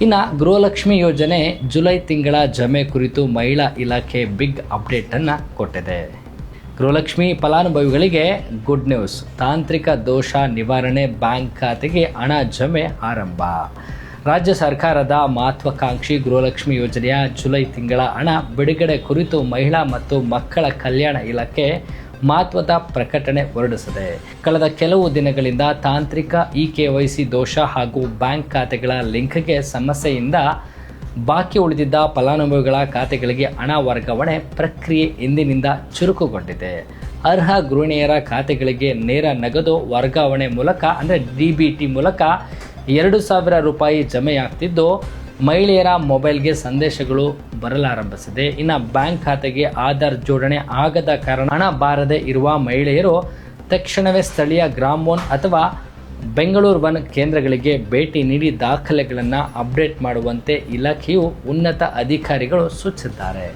ಇನ್ನು ಗೃಹಲಕ್ಷ್ಮಿ ಯೋಜನೆ ಜುಲೈ ತಿಂಗಳ ಜಮೆ ಕುರಿತು ಮಹಿಳಾ ಇಲಾಖೆ ಬಿಗ್ ಅಪ್ಡೇಟನ್ನು ಕೊಟ್ಟಿದೆ. ಗೃಹಲಕ್ಷ್ಮಿ ಫಲಾನುಭವಿಗಳಿಗೆ ಗುಡ್ ನ್ಯೂಸ್. ತಾಂತ್ರಿಕ ದೋಷ ನಿವಾರಣೆ, ಬ್ಯಾಂಕ್ ಖಾತೆಗೆ ಹಣ ಜಮೆ ಆರಂಭ. ರಾಜ್ಯ ಸರ್ಕಾರದ ಮಹತ್ವಾಕಾಂಕ್ಷಿ ಗೃಹಲಕ್ಷ್ಮಿ ಯೋಜನೆಯ ಜುಲೈ ತಿಂಗಳ ಹಣ ಬಿಡುಗಡೆ ಕುರಿತು ಮಹಿಳಾ ಮತ್ತು ಮಕ್ಕಳ ಕಲ್ಯಾಣ ಇಲಾಖೆ ಮಹತ್ವದ ಪ್ರಕಟಣೆ ಹೊರಡಿಸಿದೆ. ಕಳೆದ ಕೆಲವು ದಿನಗಳಿಂದ ತಾಂತ್ರಿಕ KYC ದೋಷ ಹಾಗೂ ಬ್ಯಾಂಕ್ ಖಾತೆಗಳ ಲಿಂಕ್ಗೆ ಸಮಸ್ಯೆಯಿಂದ ಬಾಕಿ ಉಳಿದಿದ್ದ ಫಲಾನುಭವಿಗಳ ಖಾತೆಗಳಿಗೆ ಹಣ ವರ್ಗಾವಣೆ ಪ್ರಕ್ರಿಯೆ ಇಂದಿನಿಂದ ಚುರುಕುಗೊಂಡಿದೆ. ಅರ್ಹ ಗೃಹಿಣಿಯರ ಖಾತೆಗಳಿಗೆ ನೇರ ನಗದು ವರ್ಗಾವಣೆ ಮೂಲಕ ಅಂದರೆ DBT ಮೂಲಕ 2,000 ರೂಪಾಯಿ ಜಮೆಯಾಗ್ತಿದ್ದು, ಮಹಿಳೆಯರ ಮೊಬೈಲ್ಗೆ ಸಂದೇಶಗಳು ಬರಲಾರಂಭಿಸಿದೆ. ಇನ್ನು ಬ್ಯಾಂಕ್ ಖಾತೆಗೆ ಆಧಾರ್ ಜೋಡಣೆ ಆಗದ ಕಾರಣ ಹಣ ಬಾರದೆ ಇರುವ ಮಹಿಳೆಯರು ತಕ್ಷಣವೇ ಸ್ಥಳೀಯ ಗ್ರಾಮೋನ್ ಅಥವಾ ಬೆಂಗಳೂರು ಒನ್ ಕೇಂದ್ರಗಳಿಗೆ ಭೇಟಿ ನೀಡಿ ದಾಖಲೆಗಳನ್ನು ಅಪ್ಡೇಟ್ ಮಾಡುವಂತೆ ಇಲಾಖೆಯು ಉನ್ನತ ಅಧಿಕಾರಿಗಳು ಸೂಚಿಸಿದ್ದಾರೆ.